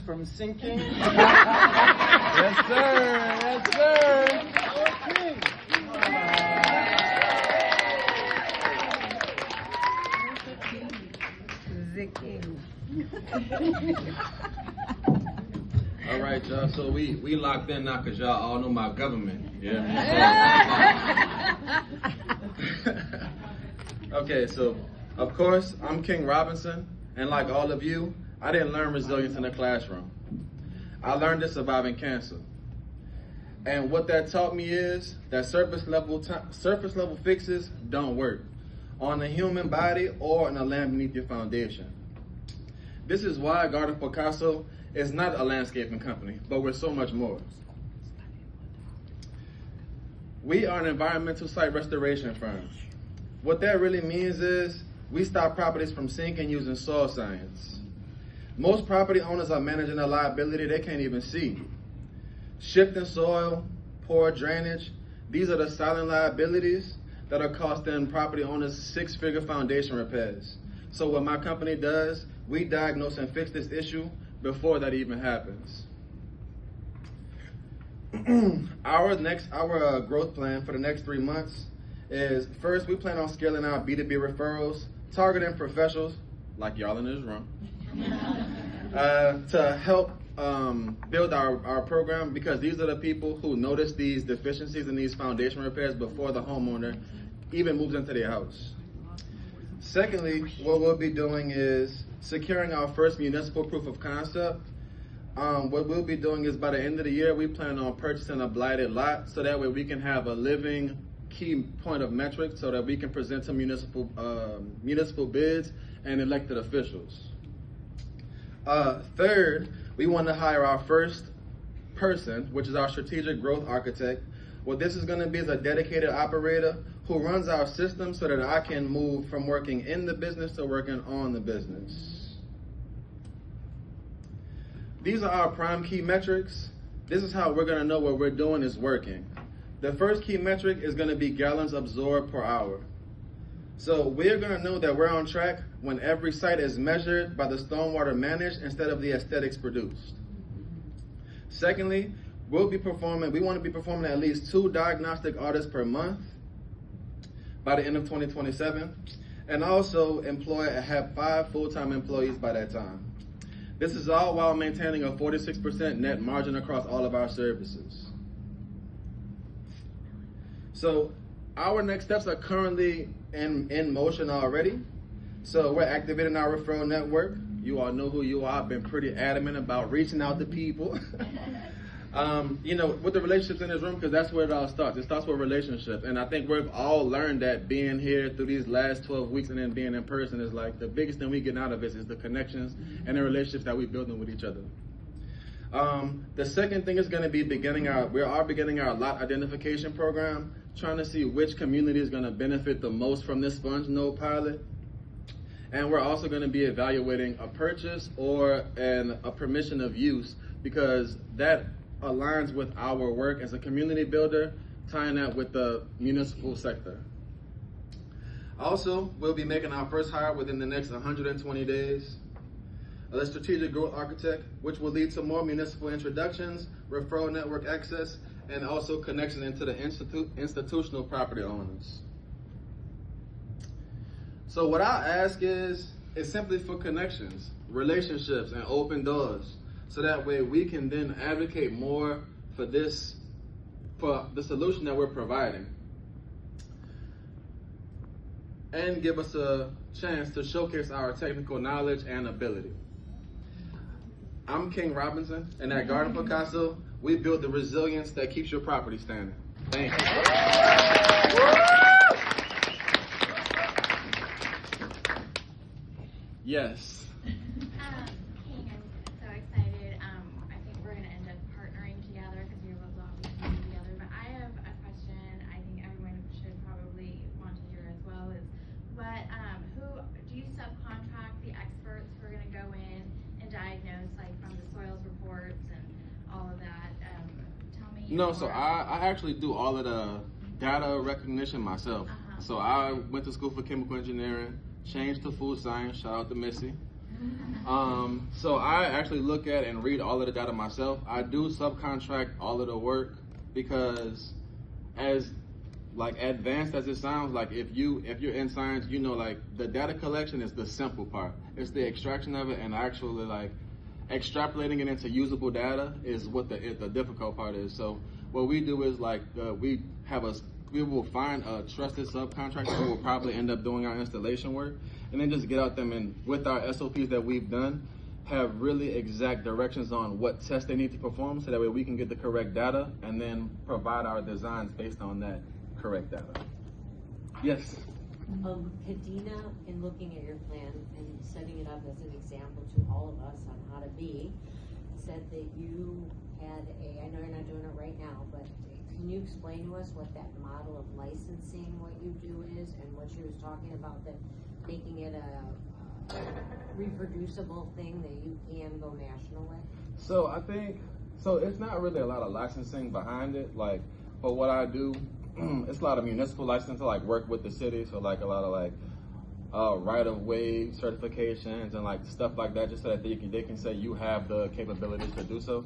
from sinking. Yes, sir. Yes, sir. The king. All right, y'all. So we locked in now because y'all all know my government. Yeah. Okay, so of course I'm King Robinson, and like all of you, I didn't learn resilience in the classroom. I learned it surviving cancer. And what that taught me is that surface level fixes don't work on the human body or in the land beneath your foundation. This is why Garden Picasso is not a landscaping company, but we're so much more. We are an environmental site restoration firm. What that really means is we stop properties from sinking using soil science. Most property owners are managing a liability they can't even see. Shifting soil, poor drainage, these are the silent liabilities that are costing property owners six-figure foundation repairs. So what my company does, we diagnose and fix this issue before that even happens. Our growth plan for the next 3 months is, first, we plan on scaling our B2B referrals, targeting professionals, like y'all in this room, to help build our program, because these are the people who notice these deficiencies in these foundation repairs before the homeowner even moves into their house. Secondly, what we'll be doing is securing our first municipal proof of concept. What we'll be doing is by the end of the year, we plan on purchasing a blighted lot so that way we can have a living key point of metric so that we can present to municipal bids and elected officials. Third, we want to hire our first person, which is our strategic growth architect. What this is going to be is a dedicated operator who runs our system so that I can move from working in the business to working on the business. These are our prime key metrics. This is how we're going to know what we're doing is working. The first key metric is going to be gallons absorbed per hour. So we're going to know that we're on track when every site is measured by the stormwater managed instead of the aesthetics produced. Secondly, we want to be performing at least 2 diagnostic audits per month by the end of 2027, and also have 5 full-time employees by that time. This is all while maintaining a 46% net margin across all of our services. So our next steps are currently in motion already. So we're activating our referral network. You all know who you are. I've been pretty adamant about reaching out to people. With the relationships in this room, because that's where it all starts. It starts with relationships. And I think we've all learned that being here through these last 12 weeks and then being in person is like the biggest thing we get out of it is the connections and the relationships that we're building with each other. The second thing is going to be beginning our lot identification program, trying to see which community is going to benefit the most from this sponge node pilot. And we're also going to be evaluating a purchase or a permission of use, because that aligns with our work as a community builder, tying that with the municipal sector. Also, we'll be making our first hire within the next 120 days. The strategic growth architect, which will lead to more municipal introductions, referral network access, and also connection into the institutional property owners. So what I ask is simply for connections, relationships, and open doors. So that way we can then advocate more for the solution that we're providing, and give us a chance to showcase our technical knowledge and ability. I'm King Robinson, and at Garden Picasso, we build the resilience that keeps your property standing. Thank you. Yes. No, so I actually do all of the data recognition myself. So I went to school for chemical engineering, changed to food science, shout out to Missy. So I actually look at and read all of the data myself. I do subcontract all of the work because, as like advanced as it sounds, like if you're in science, you know, like the data collection is the simple part. It's the extraction of it and actually like extrapolating it into usable data is what the difficult part is. So what we do is like we will find a trusted subcontractor who will probably end up doing our installation work, and then just get out them and with our SOPs that we've done, have really exact directions on what tests they need to perform so that way we can get the correct data and then provide our designs based on that correct data. Yes? Kadena, in looking at your plan and setting it up as an example to all of us on how to be, said that you had I know you're not doing it right now, but can you explain to us what that model of licensing, what you do is, and what she was talking about, that making it a reproducible thing that you can go national with? So I think, it's not really a lot of licensing behind it. Like, for what I do, it's a lot of municipal license to like work with the city, so like a lot of like right-of-way certifications and like stuff like that, just so that they can say you have the capabilities to do so.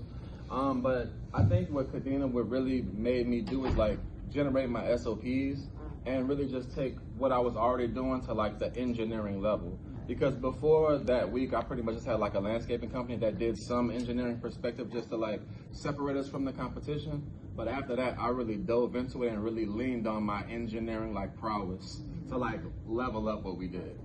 But I think what Kadena would really made me do is like generate my SOPs and really just take what I was already doing to like the engineering level. Because before that week, I pretty much just had like a landscaping company that did some engineering perspective just to like separate us from the competition. But after that, I really dove into it and really leaned on my engineering like prowess to like level up what we did.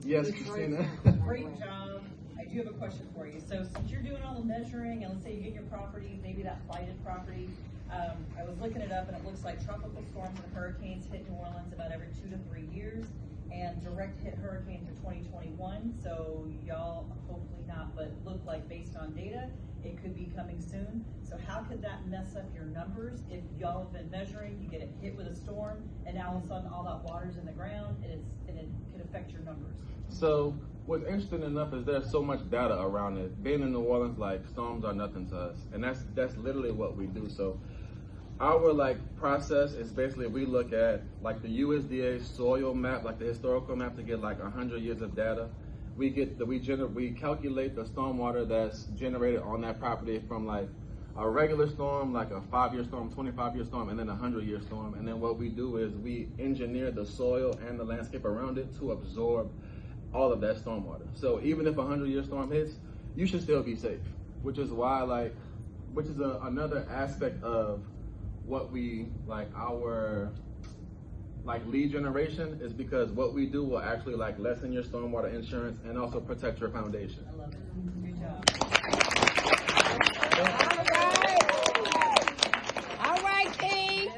Yes, Christina. Great job. I do have a question for you. So since you're doing all the measuring, and let's say you get your property, maybe that blighted property, I was looking it up and it looks like tropical storms and hurricanes hit New Orleans about every 2 to 3 years, and direct hit hurricane for 2021. So y'all, hopefully not, but look like based on data, it could be coming soon. So how could that mess up your numbers if y'all have been measuring, you get hit with a storm, and now all of a sudden all that water's in the ground, and it could affect your numbers? So what's interesting enough is there's so much data around it. Being in New Orleans, like storms are nothing to us, and that's literally what we do. So our like process is basically we look at like the USDA soil map, like the historical map, to get like 100 years of data. We calculate the stormwater that's generated on that property from like a regular storm, like a 5-year storm, 25-year storm, and then a 100-year storm. And then what we do is we engineer the soil and the landscape around it to absorb all of that stormwater. So even if a 100-year storm hits, you should still be safe, which is why another aspect of what we like our like lead generation is because what we do will actually like lessen your stormwater insurance and also protect your foundation. I love it. Good job. All right, King.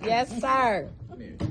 Yes, sir. Yeah.